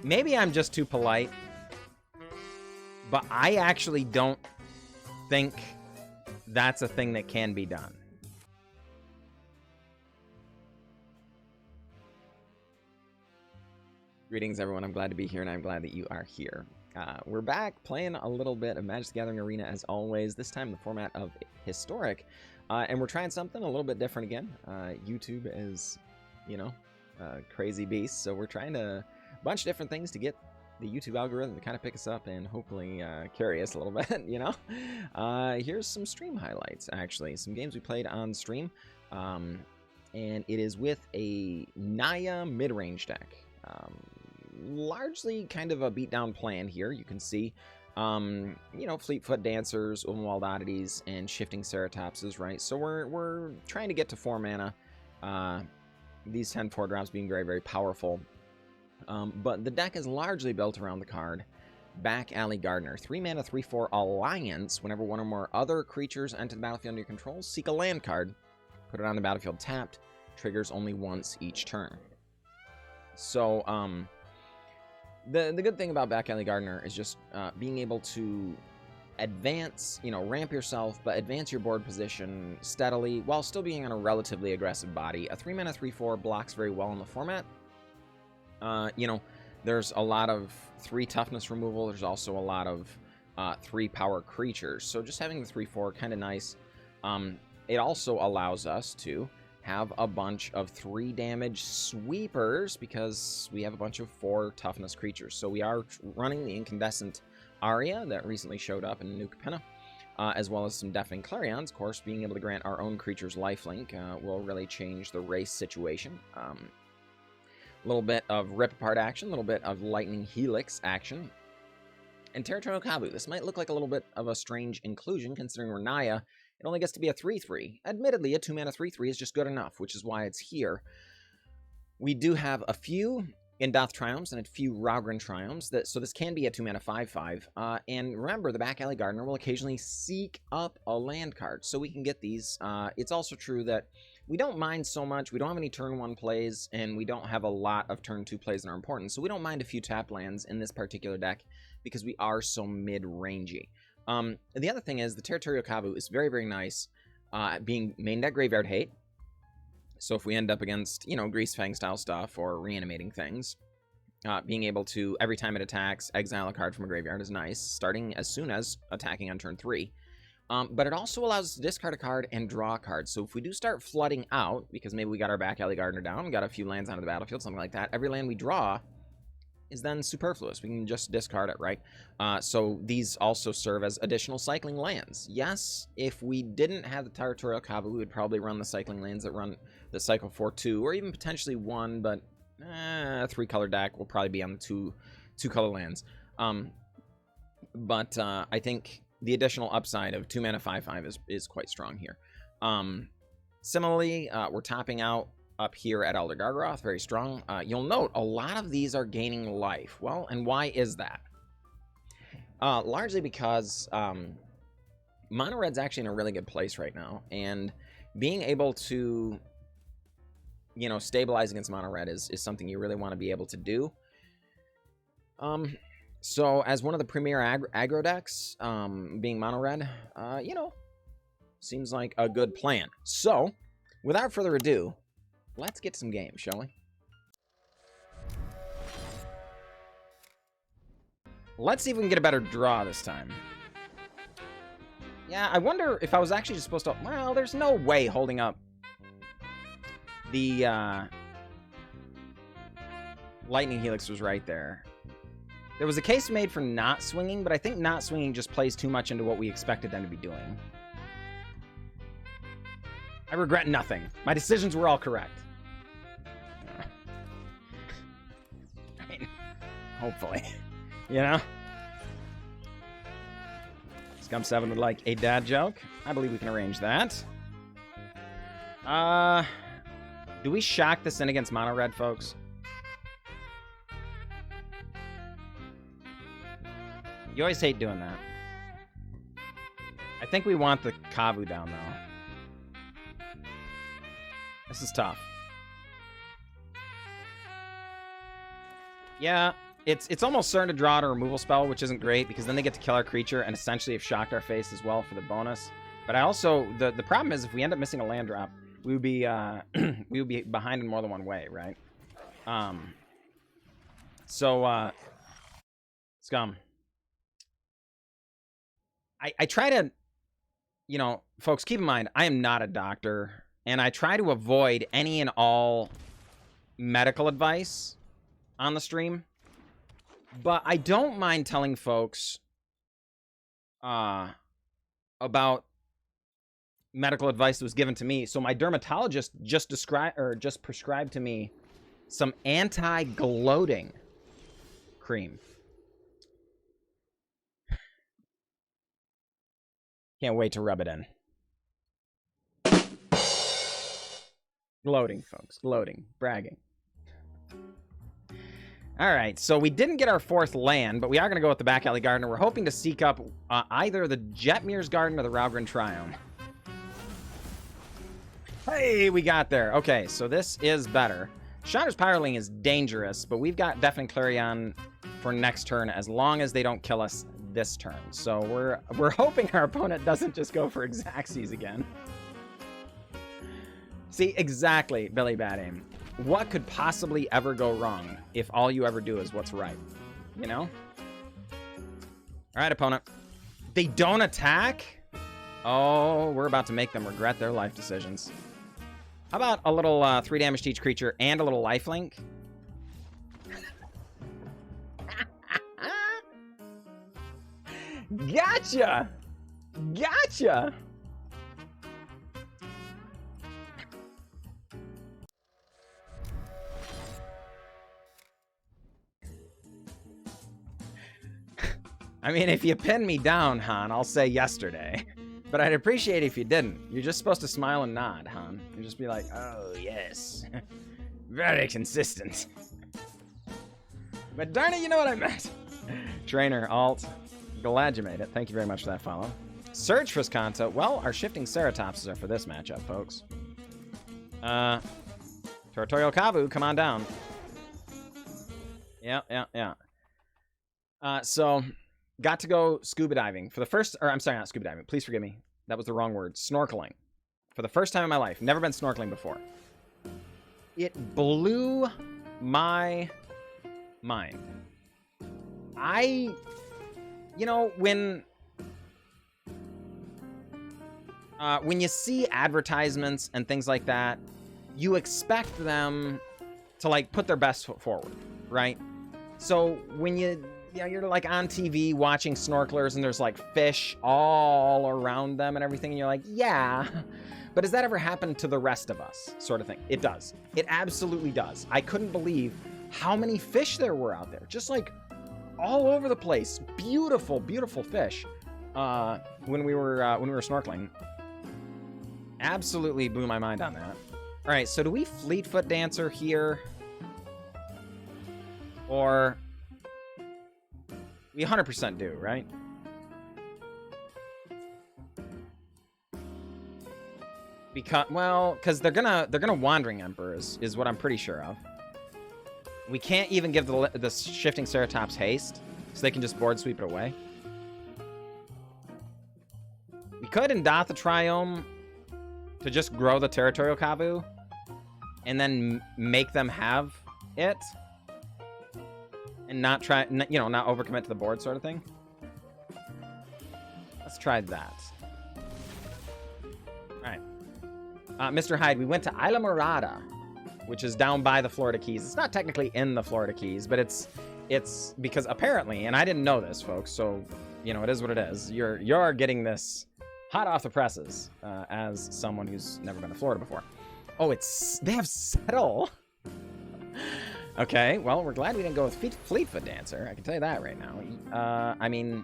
maybe I'm just too polite, but I actually don't think that's a thing that can be done. Greetings, everyone. I'm glad to be here, and I'm glad that you are here. We're back playing a little bit of Magic the Gathering Arena as always, this time in the format of Historic. And we're trying something a little bit different again. YouTube is, you know, a crazy beast, so we're trying a bunch of different things to get the YouTube algorithm to kind of pick us up and hopefully carry us a little bit, you know? Here's some stream highlights, actually. Some games we played on stream. And it is with a Naya Midrange deck. Largely kind of a beatdown plan here. You can see, you know, Fleetfoot Dancers, Ulvenwald Oddities, and Shifting Ceratopses, right? So we're trying to get to 4 mana. These 10-4 drops being very, very powerful. But the deck is largely built around the card Back Alley Gardener. 3 mana, 3/4 Alliance. Whenever one or more other creatures enter the battlefield under your control, seek a land card. Put it on the battlefield tapped. Triggers only once each turn. So, the good thing about Back Alley Gardener is just being able to advance, you know, ramp yourself, but advance your board position steadily while still being on a relatively aggressive body. A 3 mana, 3/4 blocks very well in the format. You know, there's a lot of 3 toughness removal. There's also a lot of 3 power creatures. So just having the 3/4 kind of nice. It also allows us to have a bunch of 3 damage sweepers because we have a bunch of 4 toughness creatures. So we are running the Incandescent Aria that recently showed up in New Capenna, as well as some Deafening Clarions. Of course, being able to grant our own creatures lifelink will really change the race situation. A little bit of Rip Apart action, a little bit of Lightning Helix action. And Territorial Kavu. This might look like a little bit of a strange inclusion considering we're Naya. It only gets to be a 3/3. Admittedly, a 2 mana 3/3 is just good enough, which is why it's here. We do have a few Indatha Triomes and a few Raugrin Triomes, so this can be a 2 mana 5/5. And remember, the Back Alley Gardener will occasionally seek up a land card, so we can get these. It's also true that we don't mind so much. We don't have any turn 1 plays, and we don't have a lot of turn 2 plays that are important, so we don't mind a few tap lands in this particular deck because we are so mid-rangey. The other thing is the Territorial Kavu is very, very nice, being main deck Graveyard Hate. So if we end up against, you know, Greasefang style stuff or reanimating things, being able to, every time it attacks, exile a card from a graveyard is nice, starting as soon as attacking on turn 3. But it also allows us to discard a card and draw a card. So if we do start flooding out, because maybe we got our Back Alley Gardener down, got a few lands onto the battlefield, something like that, every land we draw is then superfluous. We can just discard it, right? So these also serve as additional cycling lands. Yes, if we didn't have the Territorial Kavu, we would probably run the cycling lands that run the cycle for 2, or even potentially 1, but a 3-color deck will probably be on the two color lands. But I think the additional upside of 2 mana 5/5 is quite strong here. Similarly, we're topping out up here at Elder Gargaroth, very strong. You'll note a lot of these are gaining life. Well, and why is that? Largely because Mono Red's actually in a really good place right now, and being able to, you know, stabilize against Mono Red is something you really want to be able to do. So as one of the premier aggro decks, being Mono Red, you know, seems like a good plan. So, without further ado, let's get some games, shall we? Let's see if we can get a better draw this time. Yeah, I wonder if I was actually just supposed to... Well, there's no way holding up the Lightning Helix was right there. There was a case made for not swinging, but I think not swinging just plays too much into what we expected them to be doing. I regret nothing. My decisions were all correct. Hopefully. You know? Scum 7 would like a dad joke. I believe we can arrange that. Do we shock this in against Mono Red, folks? You always hate doing that. I think we want the Kavu down, though. This is tough. Yeah, It's almost certain to draw out a removal spell, which isn't great, because then they get to kill our creature and essentially have shocked our face as well for the bonus. But I also, the problem is if we end up missing a land drop, we would be we would be behind in more than one way, right? Scum. I try to, you know, folks, keep in mind, I am not a doctor, and I try to avoid any and all medical advice on the stream. But I don't mind telling folks about medical advice that was given to me. So my dermatologist just prescribed to me some anti-gloating cream. Can't wait to rub it in. Gloating, folks. Gloating. Bragging. All right, so we didn't get our 4th land, but we are going to go with the Back Alley Gardener. We're hoping to seek up either the Jetmir's Garden or the Raugrin Triome. Hey, we got there. Okay, so this is better. Shadow's Pyroling is dangerous, but we've got Deafening Clarion for next turn as long as they don't kill us this turn. So we're hoping our opponent doesn't just go for Xaxes again. See, exactly, Billy Bad Aim. What could possibly ever go wrong if all you ever do is what's right? You know? All right, opponent. They don't attack? Oh, we're about to make them regret their life decisions. How about a little 3 damage to each creature and a little lifelink? Gotcha! Gotcha! I mean, if you pin me down, Han, I'll say yesterday. But I'd appreciate it if you didn't. You're just supposed to smile and nod, Han. You just be like, oh, yes. Very consistent. But darn it, you know what I meant. Trainer, alt. Glad you made it. Thank you very much for that follow. Surge Frisconta. Well, our Shifting Ceratopses are for this matchup, folks. Territorial Kavu, come on down. Yeah. So... got to go scuba diving for the first, or I'm sorry, not scuba diving. Please forgive me. That was the wrong word. Snorkeling. For the first time in my life. Never been snorkeling before. It blew my mind. You know, when you see advertisements and things like that, you expect them to, like, put their best foot forward, right? So when you're like on TV watching snorkelers and there's like fish all around them and everything, and you're like, yeah, but does that ever happen to the rest of us, sort of thing? It does. It absolutely does. I couldn't believe how many fish there were out there, just like all over the place. Beautiful, beautiful fish. When we were snorkeling, absolutely blew my mind on that. All right, so do we Fleetfoot Dancer here, or we 100% do, right? Because they're gonna Wandering Emperors is what I'm pretty sure of. We can't even give the Shifting Ceratops haste, so they can just board sweep it away. We could Indatha Triome to just grow the Territorial Kavu, and then make them have it, and not not overcommit to the board, sort of thing. Let's try that. All right. Mr. Hyde, we went to Isla Morada, which is down by the Florida Keys. It's not technically in the Florida Keys, but it's because apparently, and I didn't know this, folks, so, it is what it is. You're getting this hot off the presses as someone who's never been to Florida before. Oh, they have Settle. Okay, well, we're glad we didn't go with Fleetfoot Dancer. I can tell you that right now. I mean,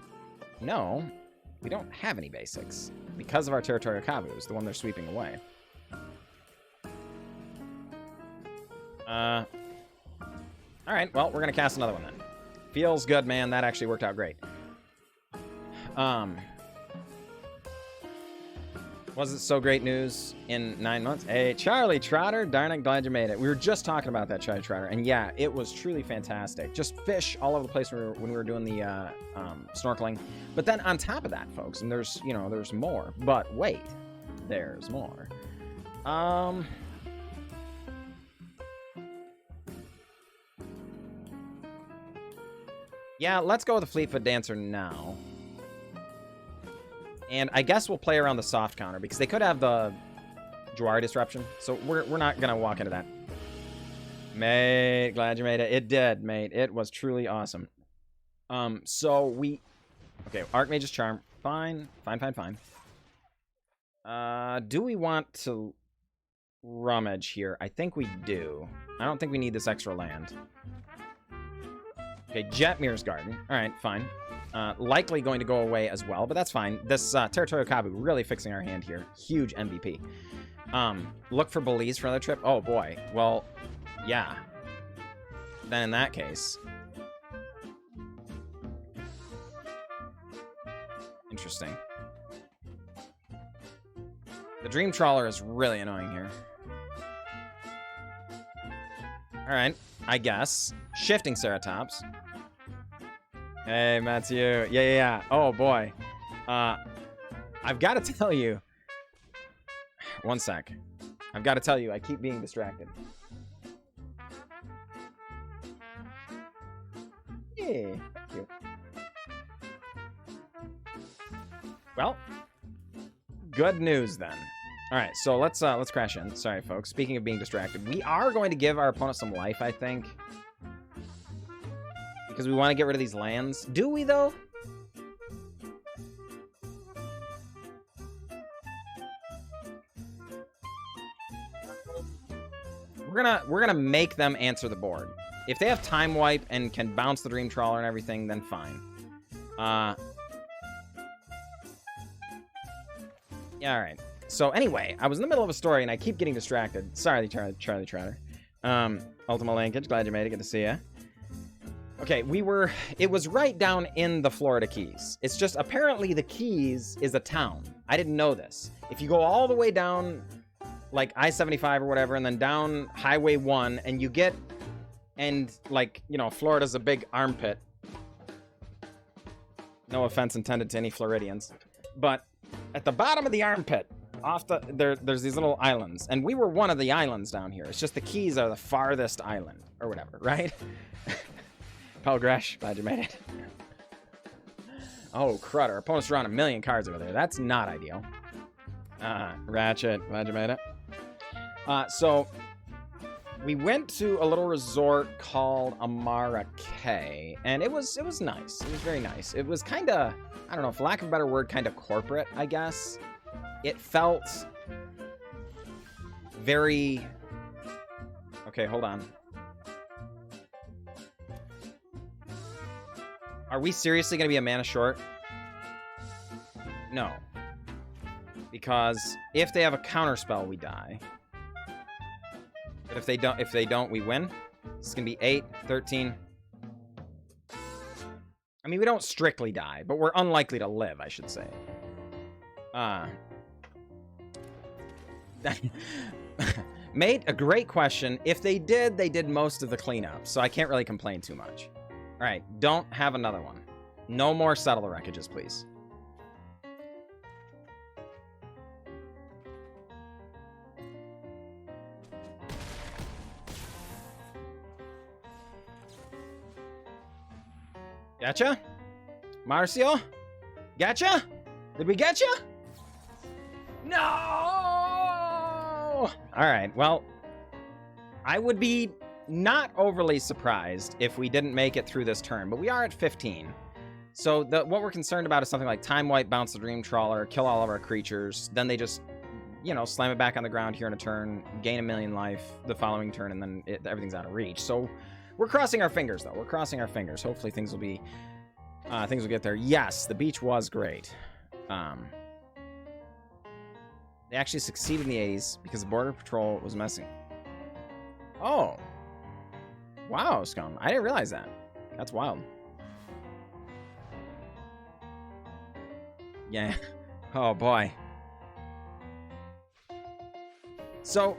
no, we don't have any basics because of our Territorial Kavus, the one they're sweeping away. All right, well, we're going to cast another one then. Feels good, man. That actually worked out great. Was it so great news in 9 months? Hey, Charlie Trotter, darn it, glad you made it. We were just talking about that, Charlie Trotter, and yeah, it was truly fantastic. Just fish all over the place when we were doing the snorkeling. But then on top of that, folks, and there's, you know, there's more. But wait, there's more. Yeah, let's go with the Fleetfoot Dancer now. And I guess we'll play around the soft counter, because they could have the Jawari Disruption. So we're not going to walk into that. Mate, glad you made it. It did, mate. It was truly awesome. So we... Okay, Archmage's Charm. Fine. Fine, fine, fine. Do we want to rummage here? I think we do. I don't think we need this extra land. Okay, Jetmir's Garden. All right, fine. Likely going to go away as well, but that's fine. This Territorial Kavu really fixing our hand here. Huge MVP. Look for Belize for another trip. Oh, boy. Well, yeah. Then in that case... Interesting. The Dream Trawler is really annoying here. Alright, I guess. Shifting Ceratops. Hey, Matthew. Yeah. Oh, boy. I've got to tell you... One sec. I've got to tell you, I keep being distracted. Yeah, thank you. Well, good news then. All right, so let's crash in. Sorry, folks. Speaking of being distracted, we are going to give our opponent some life, I think. Because we want to get rid of these lands. Do we, though? We're gonna make them answer the board. If they have Time Wipe and can bounce the Dream Trawler and everything, then fine. Yeah, alright. So anyway, I was in the middle of a story and I keep getting distracted. Sorry, Charlie Trotter. Ultima Linkage, glad you made it. Good to see ya. Okay, it was right down in the Florida Keys. It's just, apparently the Keys is a town. I didn't know this. If you go all the way down, like, I-75 or whatever, and then down Highway 1, and you get, and, like, you know, Florida's a big armpit. No offense intended to any Floridians. But at the bottom of the armpit, there's these little islands. And we were one of the islands down here. It's just the Keys are the farthest island, or whatever, right? Pelgresh, glad you made it. Oh, crud. Our opponent's drawing 1,000,000 cards over there. That's not ideal. Ratchet, glad you made it. So, we went to a little resort called Amara K, and it was nice. It was very nice. It was kind of, I don't know, for lack of a better word, kind of corporate, I guess. It felt very... Okay, hold on. Are we seriously going to be a mana short? No. Because if they have a counterspell, we die. But if they don't, we win. It's going to be 8, 13. I mean, we don't strictly die, but we're unlikely to live, I should say. Mate, a great question. If they did most of the cleanup, so I can't really complain too much. All right, don't have another one. No more Settle the Wreckages, please. Gotcha? Marcio? Gotcha? Did we get you? No! All right, well, I would be not overly surprised if we didn't make it through this turn, but we are at 15. So what we're concerned about is something like Time Wipe, bounce the Dream Trawler, kill all of our creatures, then they just, you know, slam it back on the ground here in a turn, gain 1,000,000 life the following turn, and then everything's out of reach. So we're crossing our fingers, though. We're crossing our fingers. Hopefully things will get there. Yes, the beach was great. They actually succeeded in the 80s because the Border Patrol was messing. Oh. Wow, Scum. I didn't realize that. That's wild. Yeah. Oh, boy. So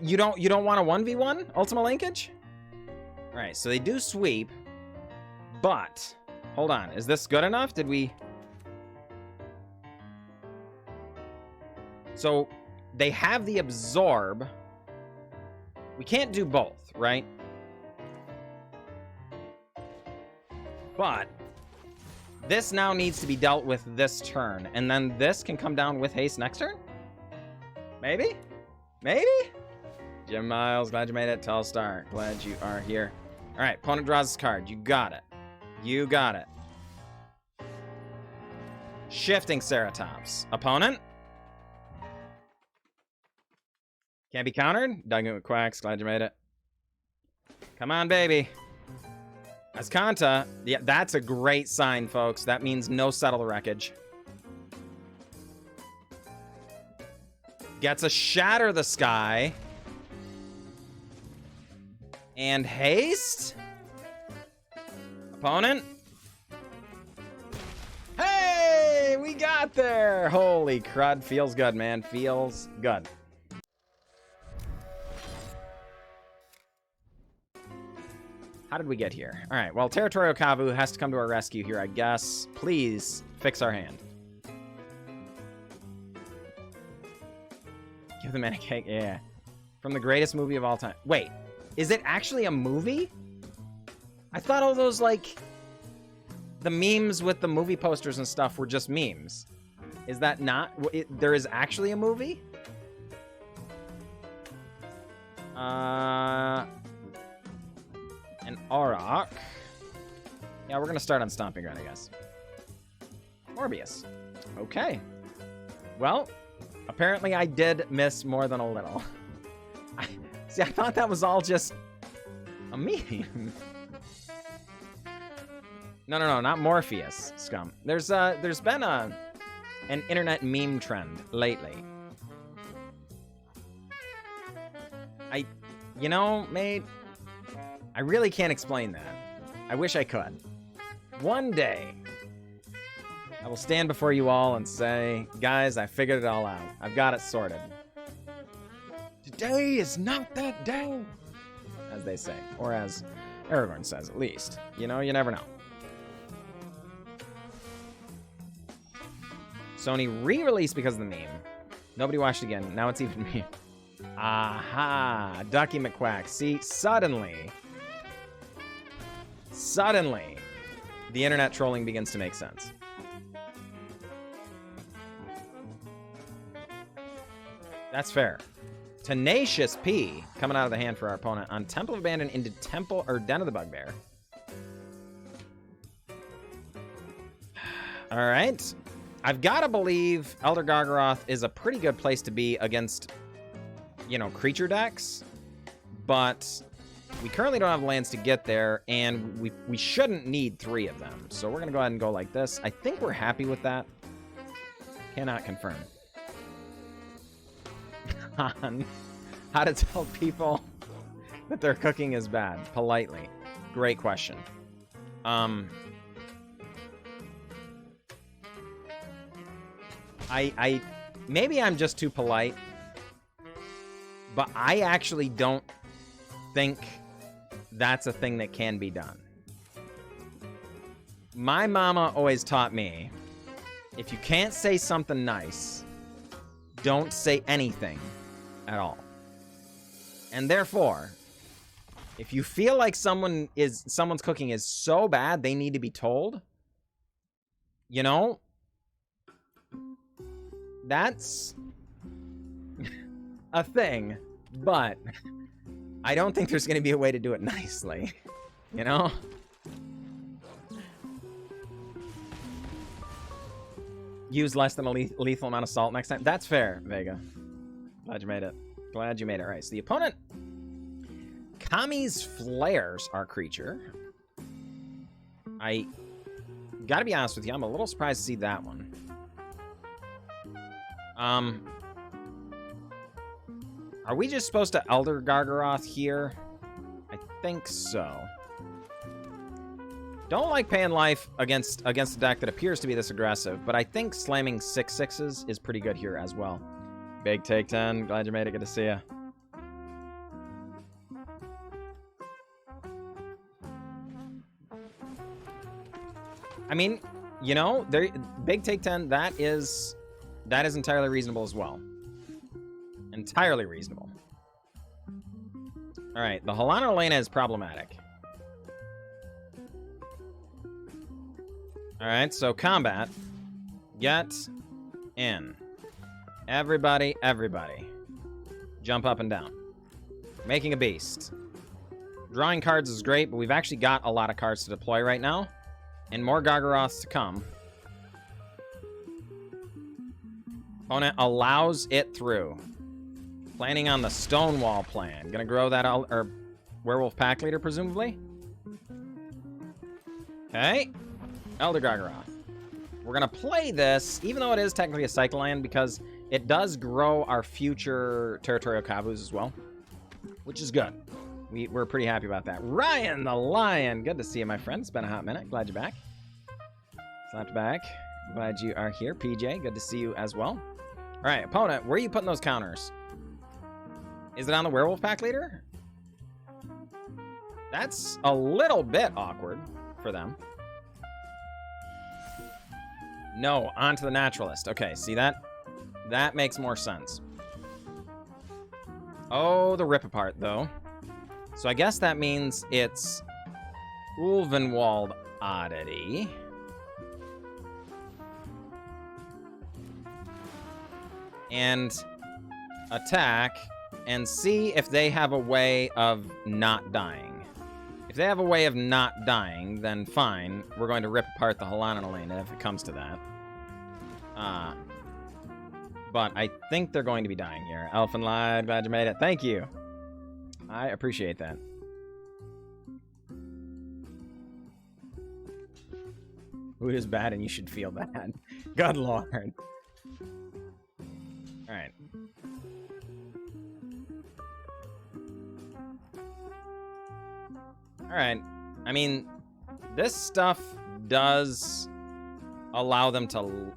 you don't want a 1v1 Ultima Linkage? All right, so they do sweep, but hold on, is this good enough? Did we? So they have the absorb. We can't do both, right? But this now needs to be dealt with this turn, and then this can come down with haste next turn? Maybe? Maybe? Jim Miles, glad you made it. Telstar, glad you are here. All right, opponent draws this card. You got it. You got it. Shifting Ceratops. Opponent? Can't be countered. Duggan with Quacks, glad you made it. Come on, baby. Ascanta. Yeah, that's a great sign, folks. That means no Settle the Wreckage. Gets a Shatter the Sky. And haste? Opponent? Hey, we got there! Holy crud, feels good, man. Feels good. How did we get here? All right, well, Territorial Kavu has to come to our rescue here, I guess. Please fix our hand. Give the man a cake, yeah. From the greatest movie of all time. Wait. Is it actually a movie? I thought all those, like, the memes with the movie posters and stuff were just memes. Is that not? There is actually a movie? An Auroch. Yeah, we're going to start on Stomping Ground, I guess. Morbius. Okay. Well, apparently I did miss more than a little. See, I thought that was all just a meme. No, not Morpheus, scum. There's been an internet meme trend lately. You know, mate, I really can't explain that. I wish I could. One day, I will stand before you all and say, guys, I figured it all out. I've got it sorted. Today is not that day, as they say, or as Aragorn says, at least. You know, you never know. Sony re-released because of the meme. Nobody watched again. Now it's even me. Aha! Ducky McQuack. See, suddenly, the internet trolling begins to make sense. That's fair. Tenacious P coming out of the hand for our opponent on Temple of Abandon into Temple or Den of the Bugbear. All right. I've got to believe Elder Gargaroth is a pretty good place to be against, you know, creature decks, but we currently don't have lands to get there, and we shouldn't need 3 of them. So we're going to go ahead and go like this. I think we're happy with that. Cannot confirm. On how to tell people that their cooking is bad politely. Great question. I maybe I'm just too polite, but I actually don't think that's a thing that can be done. My mama always taught me, if you can't say something nice, don't say anything at all. And therefore, if you feel like someone's cooking is so bad they need to be told, you know, that's a thing, but I don't think there's going to be a way to do it nicely, you know? Use less than a lethal amount of salt next time. That's fair, Vega. Glad you made it. Glad you made it. All right, so the opponent, Kami's Flares, our creature. I gotta be honest with you, I'm a little surprised to see that one. Are we just supposed to Elder Gargaroth here? I think so. Don't like paying life against a deck that appears to be this aggressive, but I think slamming 6/6s is pretty good here as well. Big take 10. Glad you made it. Good to see you. I mean, you know, big take 10, that is entirely reasonable as well. Entirely reasonable. All right, the Halana Elena is problematic. All right, so combat. Get in. Everybody. Jump up and down. Making a beast. Drawing cards is great, but we've actually got a lot of cards to deploy right now. And more Gargaroths to come. Opponent allows it through. Planning on the Stonewall plan. Gonna grow that or Werewolf Pack Leader, presumably. Okay. Elder Gargaroth. We're gonna play this, even though it is technically a cycle land, because it does grow our future Territorial Kavus as well, which is good. We're pretty happy about that. Ryan the Lion. Good to see you, my friend. It's been a hot minute. Glad you're back. Slapped back. Glad you are here. PJ, good to see you as well. All right, opponent, where are you putting those counters? Is it on the Werewolf Pack Leader? That's a little bit awkward for them. No, onto the Naturalist. Okay, see that? That makes more sense. Oh, the Rip Apart, though. So I guess that means it's Ulvenwald Oddity. And attack and see if they have a way of not dying. If they have a way of not dying, then fine. We're going to rip apart the Halana Elena if it comes to that. But I think they're going to be dying here. Elfin Lied, glad you made it. Thank you. I appreciate that. Food is bad and you should feel bad. Good Lord. Alright. Alright. I mean, this stuff does allow them to...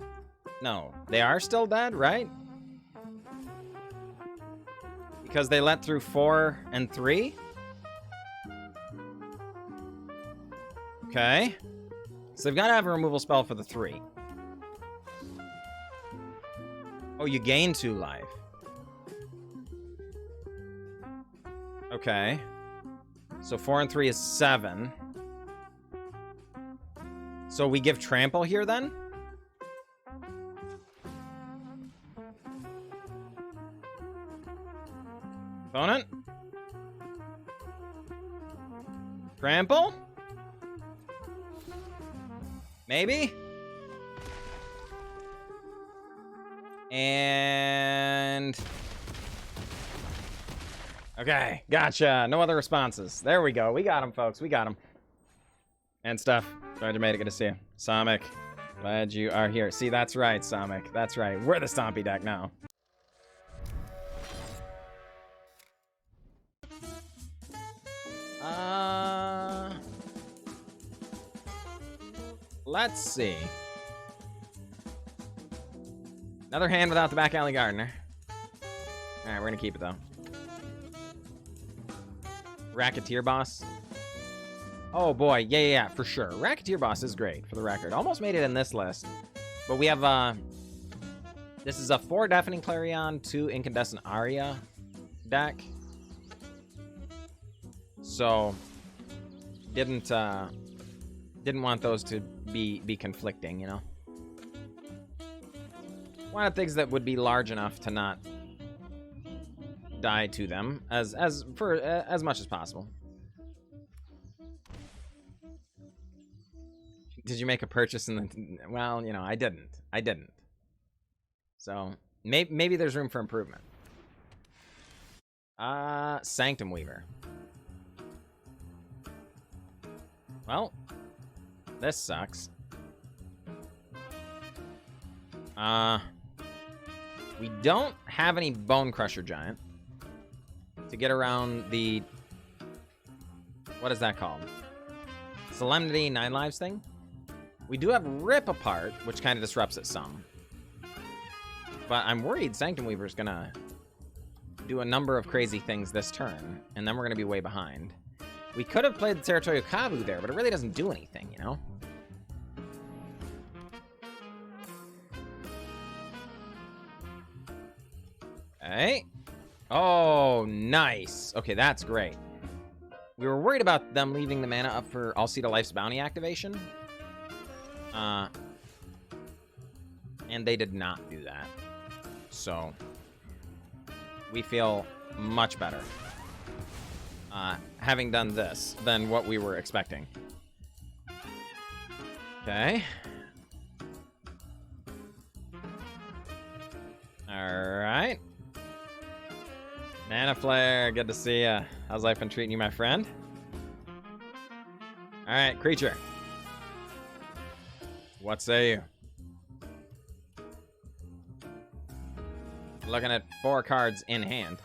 No, they are still dead, right? Because they let through 4 and 3? Okay. So they've got to have a removal spell for the 3. Oh, you gain 2 life. Okay. So 4 and 3 is 7. So we give Trample here then? Opponent? Trample? Maybe? And... Okay, gotcha. No other responses. There we go. We got him, folks. We got him. And stuff. Glad you made it. Good to see you. Samic, glad you are here. See, that's right, Samic. That's right. We're the Stompy deck now. Let's see. Another hand without the back alley gardener. Alright, we're gonna keep it though. Racketeer boss. Oh boy, yeah, for sure. Racketeer boss is great, for the record. Almost made it in this list. But we have, this is a 4 Deafening Clarion, 2 Incandescent Aria deck. So, didn't want those to be conflicting, you know? Wanted things that would be large enough to not die to them as much as possible. Did you make a purchase in the... Well, you know, I didn't. So, maybe there's room for improvement. Sanctum Weaver. Well, this sucks. We don't have any Bonecrusher Giant to get around the... What is that called? Solemnity 9 lives thing. We do have Rip Apart, which kind of disrupts it some. But I'm worried Sanctum Weaver's gonna do a number of crazy things this turn, and then we're gonna be way behind. We could have played the Territorial Kavu there, but it really doesn't do anything, you know? Okay. Oh, nice. Okay, that's great. We were worried about them leaving the mana up for Alcida Life's Bounty activation. And they did not do that. So, we feel much better having done this than what we were expecting. Okay. Alright. Mana Flare, good to see ya. How's life been treating you, my friend? Alright, creature. What say you? Looking at 4 cards in hand.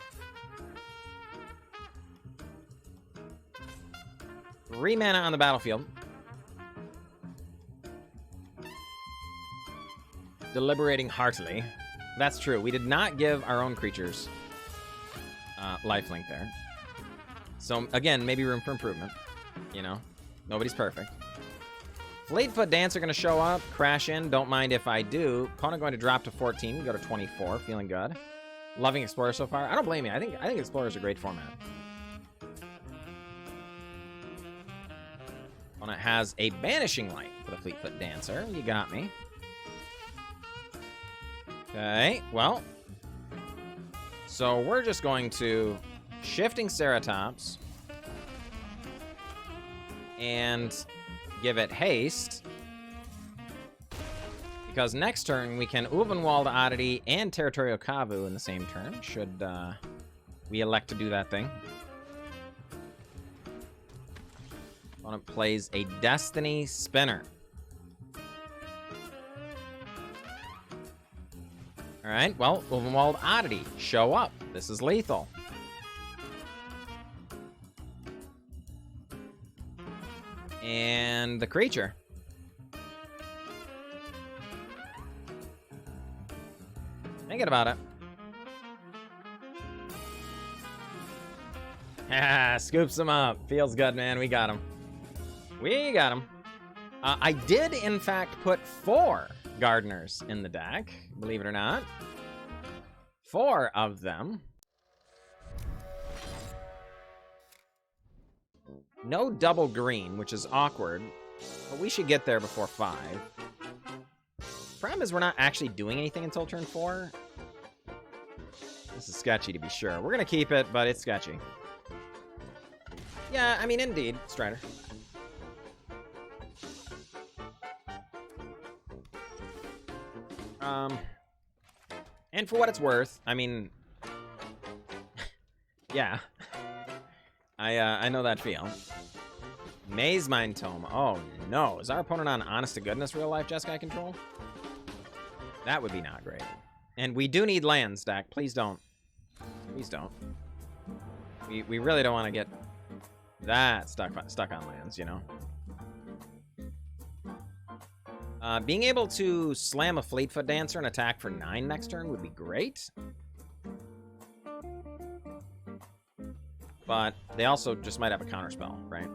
3 mana on the battlefield. Deliberating heartily. That's true. We did not give our own creatures lifelink there. So, again, maybe room for improvement. You know, nobody's perfect. Fleetfoot Dancer going to show up, crash in. Don't mind if I do. Opponent going to drop to 14. We go to 24. Feeling good. Loving Explorer so far. I don't blame you. I think Explorer is a great format. Opponent has a Banishing Light for the Fleetfoot Dancer. You got me. Okay, well. So we're just going to Shifting Ceratops and give it haste, because next turn we can Ulvenwald Oddity and Territorial Kavu in the same turn, should we elect to do that thing. Opponent plays a Destiny Spinner. Alright, well, Ulvenwald Oddity, show up. This is lethal. And the creature. Thinking about it. Ah, scoops him up. Feels good, man. We got him. We got him. I did, in fact, put 4 Gardeners in the deck, believe it or not. 4 of them. No double green, which is awkward, but we should get there before 5. Problem is we're not actually doing anything until turn 4. This is sketchy to be sure. We're gonna keep it, but it's sketchy. Yeah, I mean, indeed, Strider. And for what it's worth, I mean, yeah, I know that feel. Maze Mind Tome. Oh no, is our opponent on honest to goodness real life Jeskai control? That would be not great. And we do need lands, Dak. Please don't. Please don't. We really don't want to get that stuck on lands, you know. Being able to slam a Fleetfoot Dancer and attack for 9 next turn would be great. But they also just might have a counterspell, right?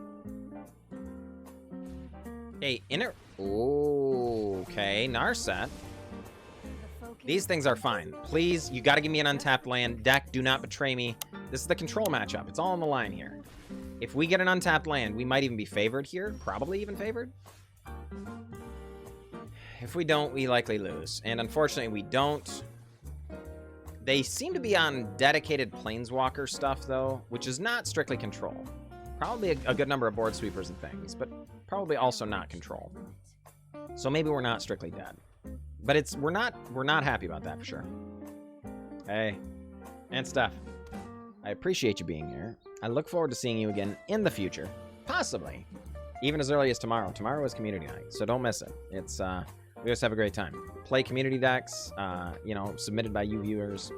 Hey, okay, Narset. These things are fine. Please, you gotta give me an untapped land. Deck, do not betray me. This is the control matchup. It's all on the line here. If we get an untapped land, we might even be favored here. Probably even favored. If we don't, we likely lose. And unfortunately, we don't. They seem to be on dedicated Planeswalker stuff, though, which is not strictly control. Probably a good number of board sweepers and things, but probably also not control. So maybe we're not strictly dead. But we're not happy about that for sure. Hey, and Steph, I appreciate you being here. I look forward to seeing you again in the future. Possibly. Even as early as tomorrow. Tomorrow is community night, so don't miss it. It's, we just have a great time. Play community decks, you know, submitted by you viewers.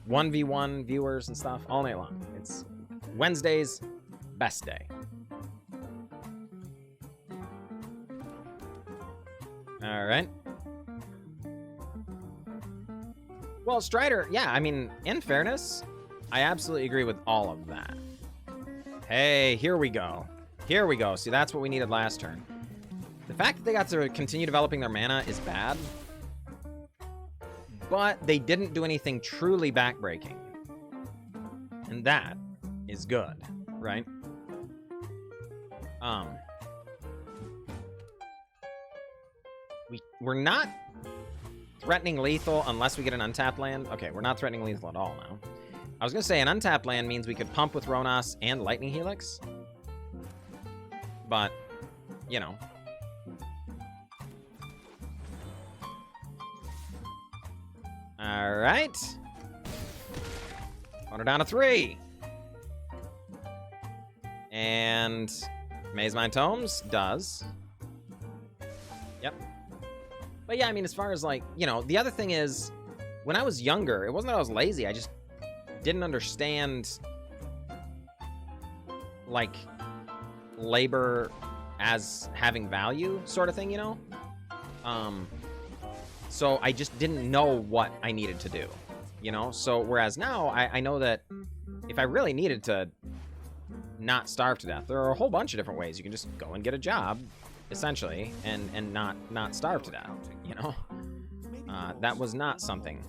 1v1 viewers and stuff all night long. It's Wednesday's best day. All right. Well, Strider, yeah, I mean, in fairness, I absolutely agree with all of that. Hey, here we go. Here we go. See, that's what we needed last turn. The fact that they got to continue developing their mana is bad, but they didn't do anything truly backbreaking. And that is good, right? We're not threatening lethal unless we get an untapped land. Okay, we're not threatening lethal at all now. I was going to say an untapped land means we could pump with Ronas and Lightning Helix. But, you know. All right. Put her down to 3. And Maze Mind Tomes does. Yep. But yeah, I mean, as far as like, you know, the other thing is, when I was younger, it wasn't that I was lazy. I just didn't understand, like, labor as having value sort of thing, you know? So I just didn't know what I needed to do, you know? So whereas now I know that if I really needed to not starve to death, there are a whole bunch of different ways. You can just go and get a job, essentially, and not starve to death, you know? That was not something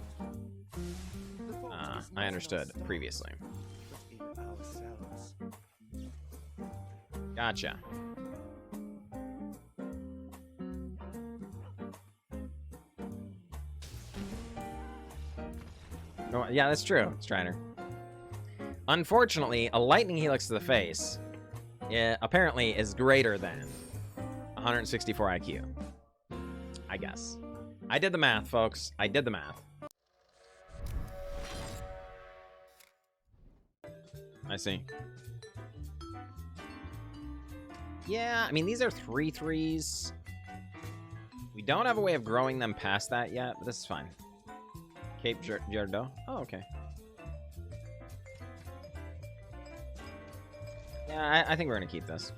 I understood previously. Gotcha. No, yeah, that's true, Strider. Unfortunately, a Lightning Helix to the face apparently is greater than 164 IQ. I guess. I did the math, folks. I did the math. I see. Yeah, I mean, these are 3/3s. We don't have a way of growing them past that yet, but this is fine. Cape Giardeau. Oh, okay. Yeah, I think we're going to keep this.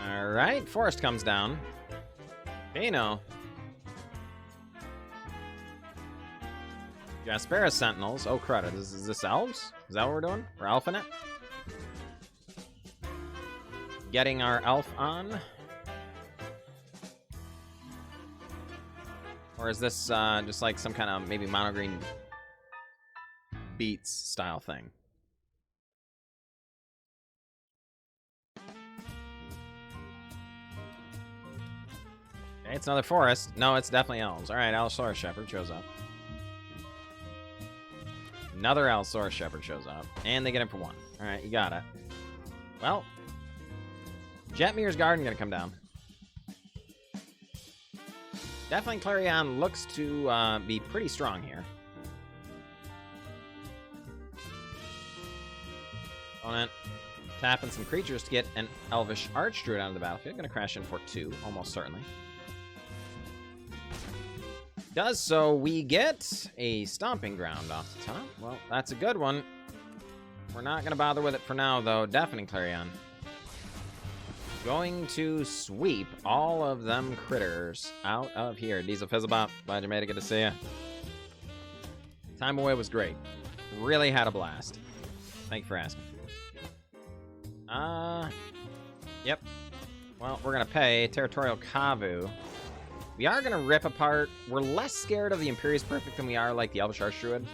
Alright, Forest comes down. Pino. Jaspera Sentinels. Oh, crud. Is this elves? Is that what we're doing? We're elfing it? Getting our elf on. Or is this just like some kind of maybe mono green beats style thing? Okay, it's another forest. No, it's definitely elves. Alright, Allosaurus Shepherd shows up. Another Allosaurus Shepherd shows up. And they get him for 1. Alright, you got it. Well, Jetmir's Garden gonna come down. Deafening Clarion looks to be pretty strong here. Opponent tapping some creatures to get an Elvish Archdruid out of the battlefield. Gonna crash in for 2, almost certainly. Does so, we get a Stomping Ground off the top. Well, that's a good one. We're not gonna bother with it for now, though. Deafening Clarion. Going to sweep all of them critters out of here. Diesel Fizzlebop, glad you made it. Good to see you. Time away was great. Really had a blast. Thank you for asking. Yep. Well, we're going to pay Territorial Kavu. We are going to rip apart. We're less scared of the Imperious Perfect than we are like the Elvish Archdruid.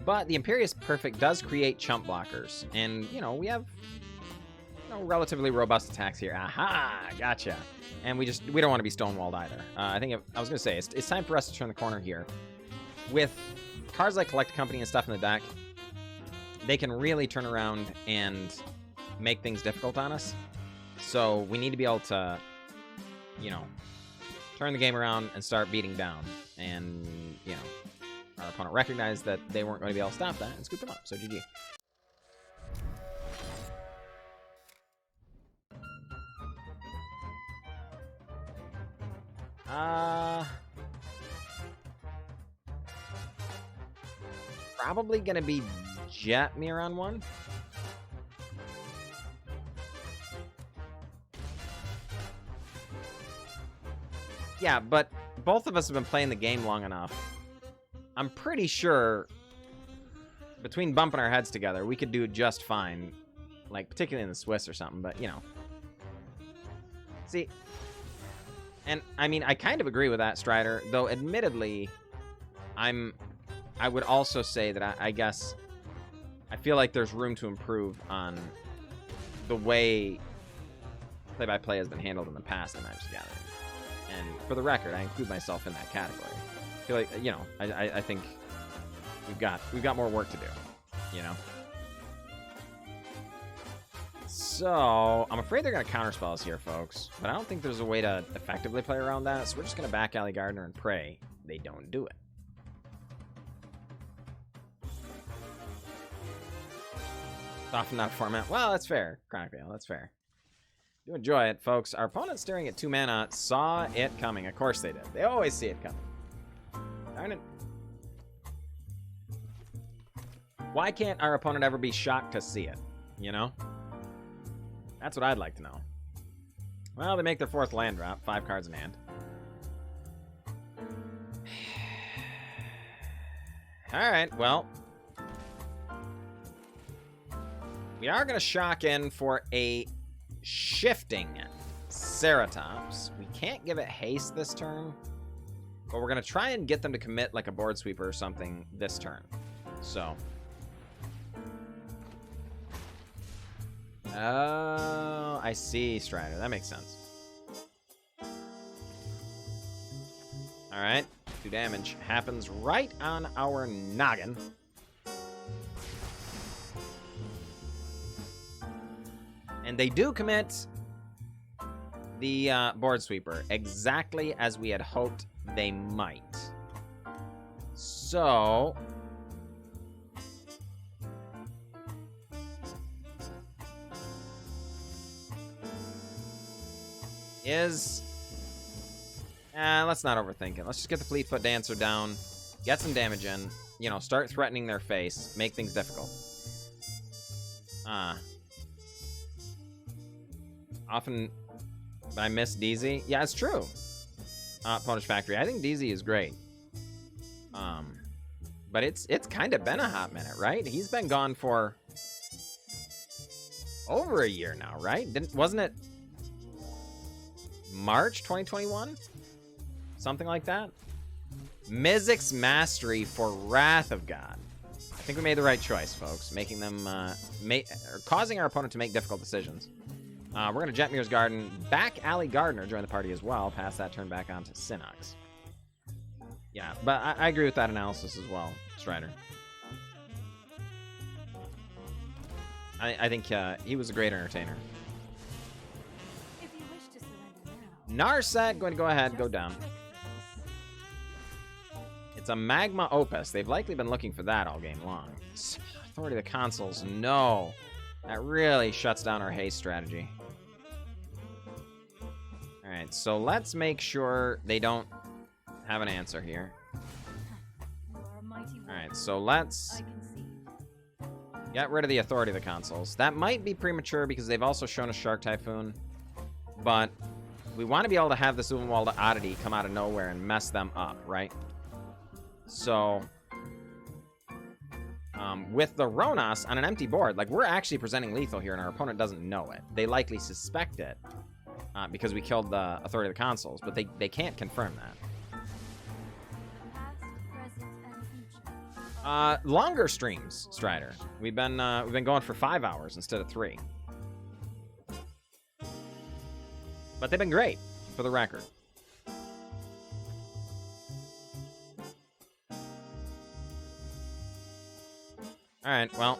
But the Imperious Perfect does create chump blockers. And, you know, we have relatively robust attacks here. Aha! Gotcha. And we don't want to be stonewalled either. I was going to say, it's time for us to turn the corner here. With cards like Collect Company and stuff in the deck, they can really turn around and make things difficult on us. So we need to be able to, you know, turn the game around and start beating down. And, you know, our opponent recognized that they weren't going to be able to stop that and scoop them up. So GG. Probably gonna be Jetmir on 1. Yeah, but both of us have been playing the game long enough. I'm pretty sure between bumping our heads together, we could do just fine. Like, particularly in the Swiss or something, but, you know. See, and, I mean, I kind of agree with that, Strider, though, admittedly, I would also say that I guess I feel like there's room to improve on the way play-by-play has been handled in the past in Magic the Gathering. And for the record, I include myself in that category. I feel like, you know, I think we've got more work to do, you know? So, I'm afraid they're going to counterspell us here, folks. But I don't think there's a way to effectively play around that, so we're just going to back Alley Gardener and pray they don't do it. Often not a format. Well, that's fair, Chronic Veil, that's fair. Do enjoy it, folks. Our opponent staring at 2 mana saw it coming. Of course they did. They always see it coming. Darn it. Why can't our opponent ever be shocked to see it? You know? That's what I'd like to know. Well, they make their 4th land drop. 5 cards in hand. Alright, well. We are going to shock in for a Shifting Ceratops. We can't give it haste this turn, but we're going to try and get them to commit like a board sweeper or something this turn. So. Oh, I see, Strider. That makes sense. All right. 2 damage happens right on our noggin. And they do commit the board sweeper, exactly as we had hoped they might. So... let's not overthink it. Let's just get the Fleetfoot Dancer down, get some damage in, you know, start threatening their face, make things difficult. Often I miss DZ. Yeah, it's true. Punish Factory. I think DZ is great. But it's kind of been a hot minute, right? He's been gone for over a year now, right? Wasn't it March 2021? Something like that? Mizzix's Mastery for Wrath of God. I think we made the right choice, folks. Making them, causing our opponent to make difficult decisions. We're going to Jetmir's Garden. Back Alley Gardener join the party as well. Pass that turn back on to Synox. Yeah, but I agree with that analysis as well, Strider. I think he was a great entertainer. If you wish to surrender now, Narset going to go ahead, go down. It's a Magma Opus. They've likely been looking for that all game long. Authority of the Consuls, no. That really shuts down our haste strategy. Alright, so let's make sure they don't have an answer here. you are a mighty warrior. Alright, so let's I concede. get rid of the Authority of the Consuls. That might be premature because they've also shown a Shark Typhoon. But we want to be able to have this Ulvenwald Oddity come out of nowhere and mess them up, right? So, with the Ronas on an empty board, like, we're actually presenting lethal here and our opponent doesn't know it. They likely suspect it because we killed the Authority of the Consuls, but they can't confirm that. Past, present, and future. Longer streams, Strider. We've been going for 5 hours instead of 3. But they've been great, for the record. Alright, well.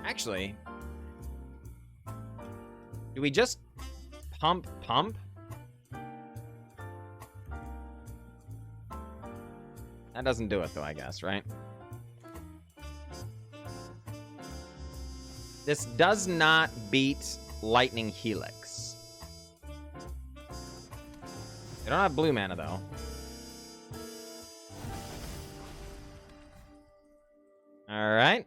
Actually, do we just pump? That doesn't do it, though, I guess, right? This does not beat Lightning Helix. They don't have blue mana, though. Alright.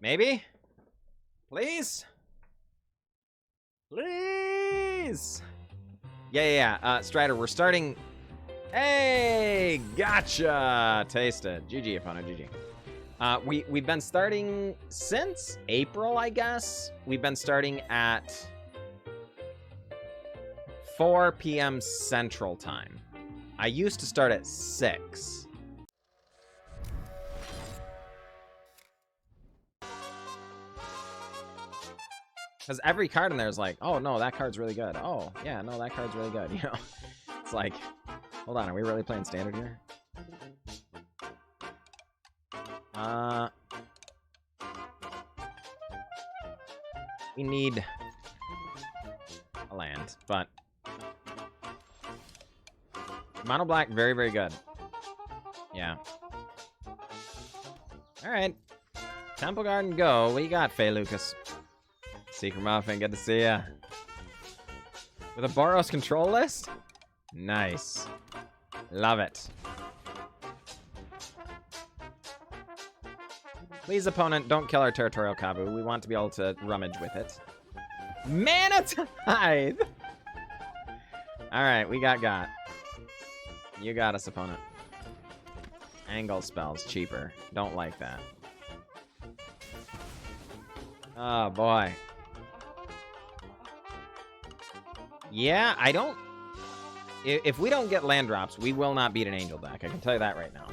Maybe? Please? Please? Yeah. Strider, we're starting... Hey! Gotcha! Taste it. GG, opponent, GG. We've been starting since April, I guess. We've been starting at 4 p.m. Central Time. I used to start at 6. Because every card in there is like, oh, no, that card's really good. Oh, yeah, no, that card's really good. You know? It's like, hold on, are we really playing Standard here? We need a land, but mono black, very, very good. Yeah. All right. Temple Garden, go. What you got, Faye Lucas? Secret Muffin, good to see ya. With a Boros control list? Nice. Love it. Please, opponent, don't kill our Territorial Kavu. We want to be able to rummage with it. Mana Tithe! Alright, we got. You got us, opponent. Angle spells, cheaper. Don't like that. Oh, boy. Yeah, I don't... If we don't get land drops, we will not beat an Angel deck. I can tell you that right now.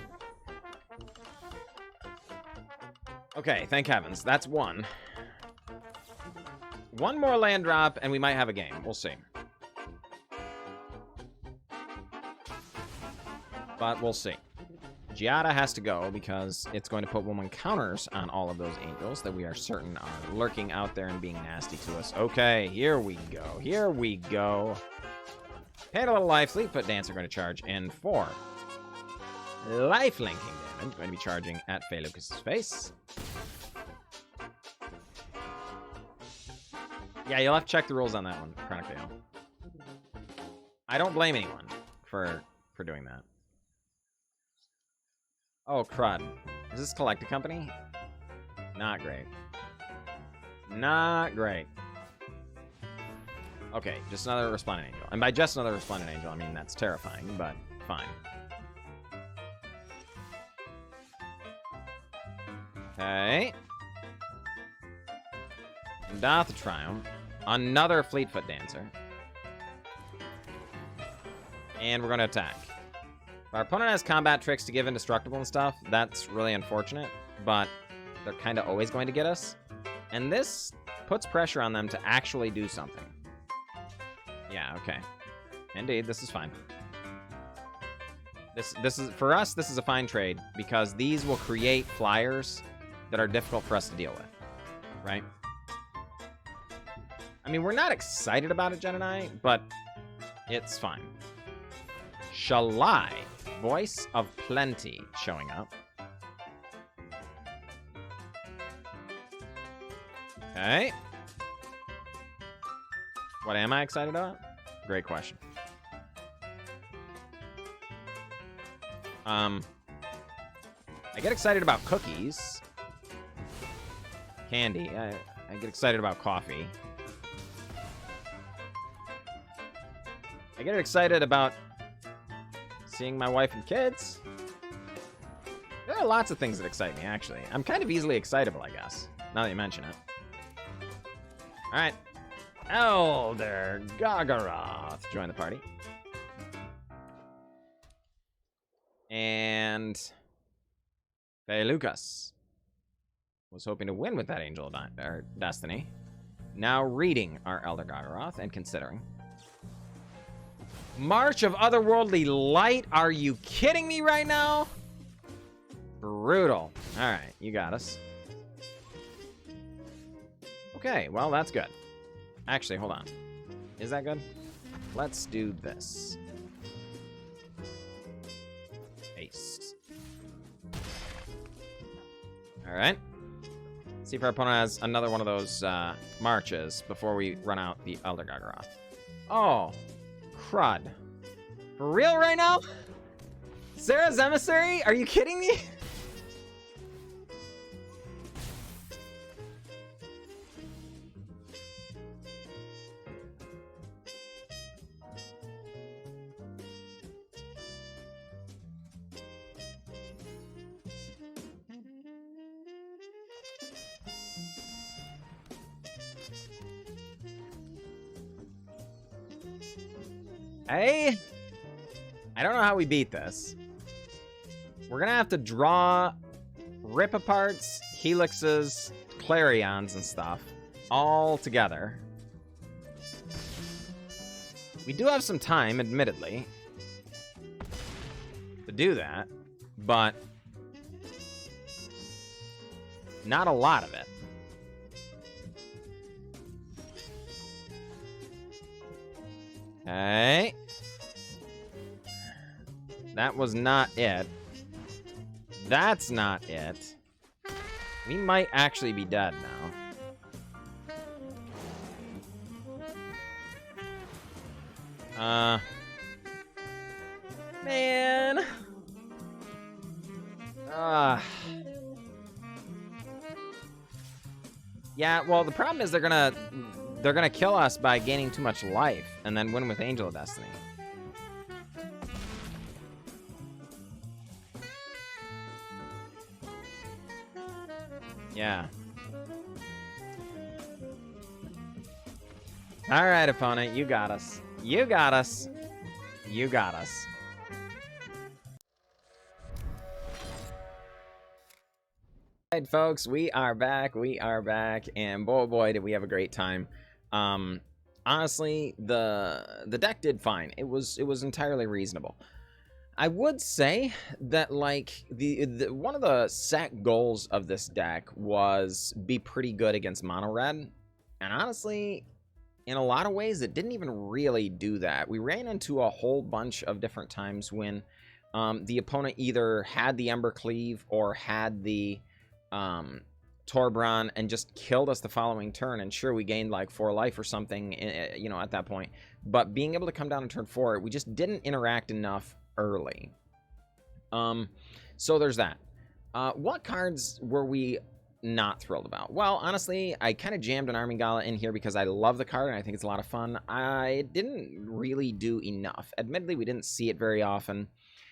Okay, thank heavens. That's one. One more land drop, and we might have a game. We'll see. But we'll see. Giada has to go because it's going to put woman counters on all of those angels that we are certain are lurking out there and being nasty to us. Okay, here we go. Here we go. Paid a little life. Fleetfoot Dancer going to charge in 4. Life linking damage. Going to be charging at Faye Lucas's face. Yeah, you'll have to check the rules on that one, Chronic Veil. I don't blame anyone for doing that. Oh, crud. Is this Collect a Company? Not great. Not great. Okay, just another Resplendent Angel. And by just another Resplendent Angel, I mean that's terrifying, but fine. Okay. Indatha Triome. Another Fleetfoot Dancer. And we're going to attack. If our opponent has combat tricks to give indestructible and stuff, that's really unfortunate, but they're kind of always going to get us. And this puts pressure on them to actually do something. Yeah, okay. Indeed, this is fine. This is for us, this is a fine trade, because these will create flyers that are difficult for us to deal with. Right? I mean, we're not excited about it, Jen and I, but it's fine. Shalai, Voice of Plenty, showing up. Okay. What am I excited about? Great question. I get excited about cookies. Candy. I get excited about coffee. I get excited about seeing my wife and kids. There are lots of things that excite me, actually. I'm kind of easily excitable, I guess, now that you mention it. All right. Elder Gargaroth, join the party. And Faye Lucas was hoping to win with that Angel of Destiny. Now reading our Elder Gargaroth and considering. March of Otherworldly Light? Are you kidding me right now? Brutal. All right, you got us. Okay, well, that's good. Actually, hold on. Is that good? Let's do this. Ace. All right. See if our opponent has another one of those marches before we run out the Elder Gargaroth. Oh, crud. For real right now? Sarah's Emissary? Are you kidding me? I don't know how we beat this. We're gonna have to draw Rip-Aparts, Helixes, Clarions, and stuff all together. We do have some time, admittedly, to do that, but not a lot of it. Okay. That was not it. That's not it. We might actually be dead now. Man. Yeah, well, the problem is they're gonna kill us by gaining too much life and then win with Angel of Destiny. Yeah. All right, opponent, you got us. You got us. You got us. All right, folks, we are back. We are back, and boy, did we have a great time. Honestly, the deck did fine. It was entirely reasonable. I would say that, like, the one of the set goals of this deck was be pretty good against mono red, and honestly, in a lot of ways, it didn't even really do that. We ran into a whole bunch of different times when the opponent either had the Ember Cleave or had the Torbran and just killed us the following turn, and sure, we gained like 4 life or something, you know, at that point. But being able to come down in turn 4, we just didn't interact enough early. So there's that. What cards were we not thrilled about? Well, honestly, I kind of jammed an Army Gala in here because I love the card and I think it's a lot of fun. I didn't really do enough. Admittedly, we didn't see it very often,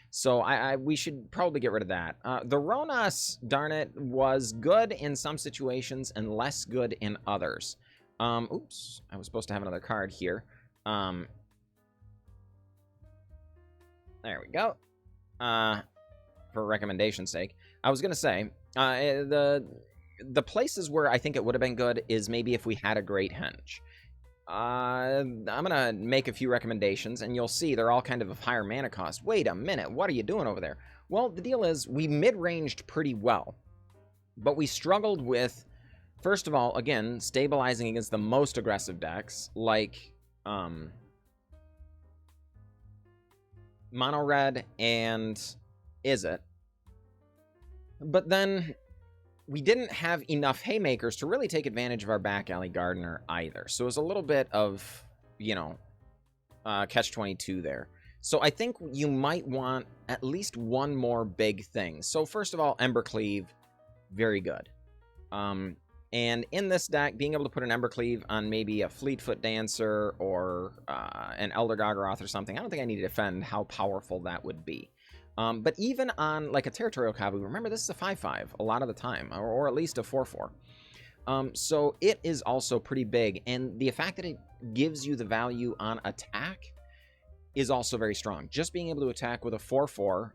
so we should probably get rid of that. The Ronas, darn it, was good in some situations and less good in others. Oops, I was supposed to have another card here. There we go. For recommendation's sake, I was gonna say the places where I think it would have been good is maybe if we had a Great Henge. I'm gonna make a few recommendations, and you'll see they're all kind of higher mana cost. Wait a minute, what are you doing over there? Well, the deal is we mid-ranged pretty well, but we struggled with, first of all, again, stabilizing against the most aggressive decks like Mono Red and Izzet. But then we didn't have enough haymakers to really take advantage of our back alley gardener either. So it was a little bit of, you know, catch-22 there. So I think you might want at least one more big thing. So first of all, Ember Cleave, very good. And in this deck, being able to put an Ember Cleave on maybe a Fleetfoot Dancer or an Elder Gargaroth or something, I don't think I need to defend how powerful that would be. But even on like a Territorial Kavu, remember this is a 5/5 a lot of the time, or at least a 4/4. So it is also pretty big, and the fact that it gives you the value on attack is also very strong. Just being able to attack with a 4/4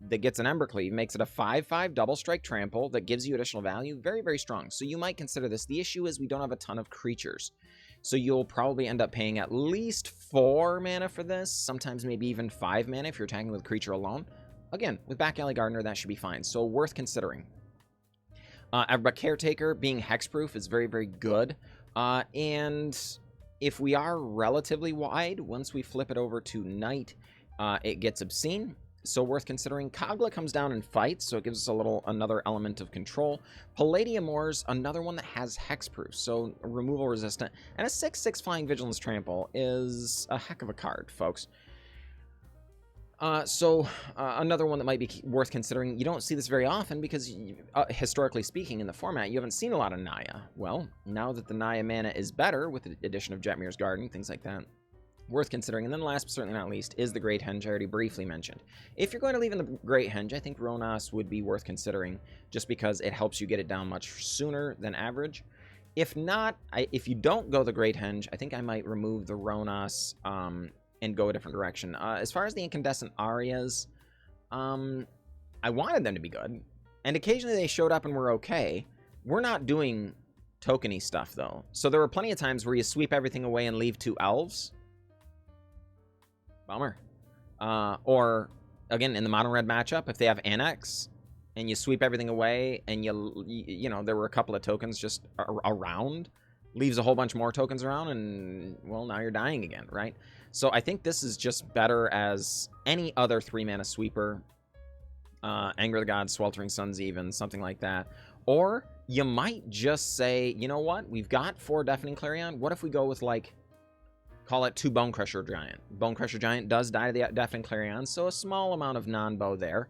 that gets an Ember Cleave makes it a 5/5 double strike trample that gives you additional value. Very, very strong. So you might consider this. The issue is we don't have a ton of creatures. So you'll probably end up paying at least 4 mana for this, sometimes maybe even 5 mana if you're attacking with a creature alone. Again, with Back Alley Gardener, that should be fine. So worth considering. But Caretaker being hexproof is very, very good. And if we are relatively wide, once we flip it over to Knight, it gets obscene. So worth considering. Kogla comes down and fights, so it gives us another element of control. Palladium Ores, another one that has hexproof, so removal resistant. And a 6/6 Flying Vigilance Trample is a heck of a card, folks. Another one that might be worth considering. You don't see this very often because, historically speaking, in the format, you haven't seen a lot of Naya. Well, now that the Naya mana is better with the addition of Jetmir's Garden, things like that, worth considering. And then last but certainly not least is the Great Henge I already briefly mentioned. If you're going to leave in the Great Henge, I think Ronas would be worth considering just because it helps you get it down much sooner than average. If not, if you don't go the Great Henge, I think I might remove the Ronas and go a different direction. As far as the incandescent arias, I wanted them to be good, and occasionally they showed up and were okay. We're not doing tokeny stuff, though. So there were plenty of times where you sweep everything away and leave 2 elves. Bummer. Or, again, in the mono red matchup, if they have Annex, and you sweep everything away, and you know, there were a couple of tokens just around, leaves a whole bunch more tokens around, and, well, now you're dying again, right? So I think this is just better as any other 3-mana sweeper. Anger the Gods, Sweltering Suns even, something like that. Or you might just say, you know what? We've got 4 Deafening Clarion. What if we go with, like, call it 2 Bonecrusher Giant. Bonecrusher Giant does die to the Deafening Clarion, so a small amount of non-bow there.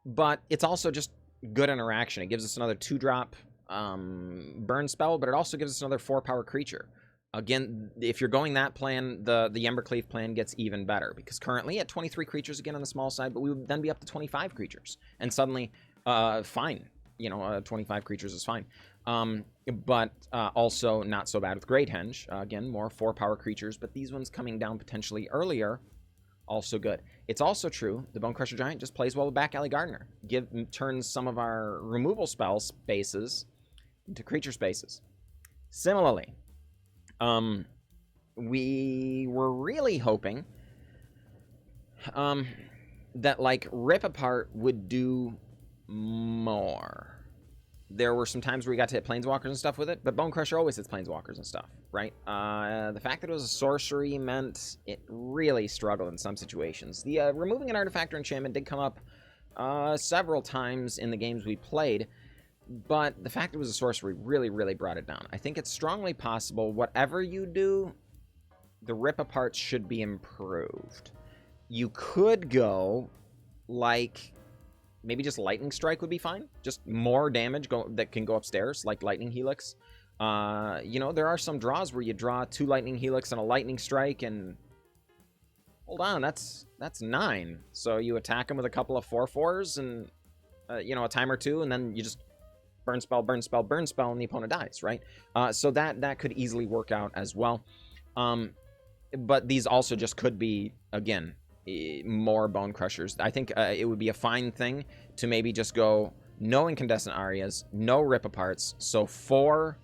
But it's also just good interaction. It gives us another 2-drop burn spell, but it also gives us another 4-power creature. Again, if you're going that plan, the Embercleave plan gets even better, because currently at 23 creatures again on the small side, but we would then be up to 25 creatures, and suddenly, fine. You know, 25 creatures is fine. But also not so bad with Great Henge. Again, more 4-power creatures, but these ones coming down potentially earlier, also good. It's also true, the Bonecrusher Giant just plays well with Back Alley Gardener. Turns some of our removal spell spaces into creature spaces. Similarly, we were really hoping that, like, Rip Apart would do more. There were some times where we got to hit Planeswalkers and stuff with it, but Bonecrusher always hits Planeswalkers and stuff, right? The fact that it was a sorcery meant it really struggled in some situations. The removing an artifact or enchantment did come up several times in the games we played, but the fact it was a sorcery really, really brought it down. I think it's strongly possible, whatever you do, the Rip Aparts should be improved. You could go, like, maybe just Lightning Strike would be fine. Just more damage that can go upstairs, like Lightning Helix. You know, there are some draws where you draw 2 Lightning Helix and a Lightning Strike, and hold on, that's 9. So you attack them with a couple of 4/4s and, you know, a time or 2, and then you just burn spell, burn spell, burn spell, and the opponent dies, right? So that could easily work out as well. But these also just could be, again, more Bone Crushers. I think it would be a fine thing to maybe just go no Incandescent Arias, no Rip Aparts, so 4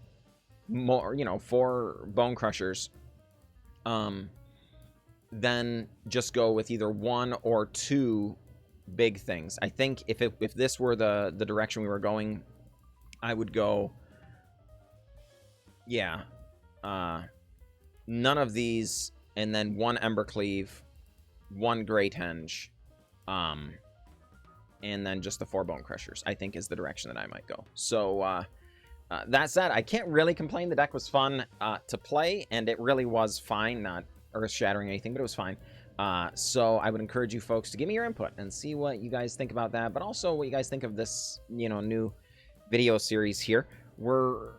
more, you know, 4 Bone Crushers. Then just go with either 1 or 2 big things. I think if this were the direction we were going, I would go, yeah, none of these, and then 1 Embercleave, 1 Great Henge, and then just the 4 Bone Crushers, I think is the direction that I might go. So, that said, I can't really complain. The deck was fun to play, and it really was fine, not earth-shattering anything, but it was fine. So I would encourage you folks to give me your input and see what you guys think about that, but also what you guys think of this, you know, new video series here. We're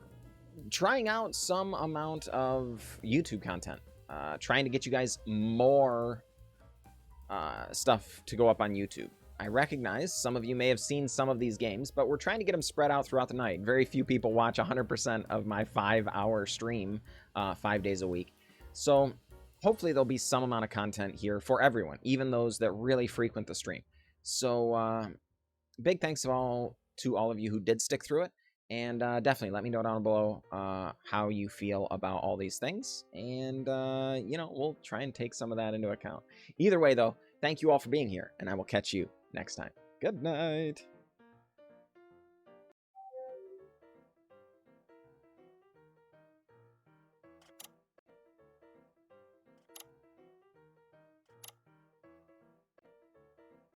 trying out some amount of YouTube content, trying to get you guys more stuff to go up on YouTube. I recognize some of you may have seen some of these games, but we're trying to get them spread out throughout the night. Very few people watch 100% of my 5-hour stream 5 days a week. So hopefully there'll be some amount of content here for everyone, even those that really frequent the stream. So big thanks to all of you who did stick through it. And definitely let me know down below how you feel about all these things. And, you know, we'll try and take some of that into account. Either way, though, thank you all for being here, and I will catch you next time. Good night.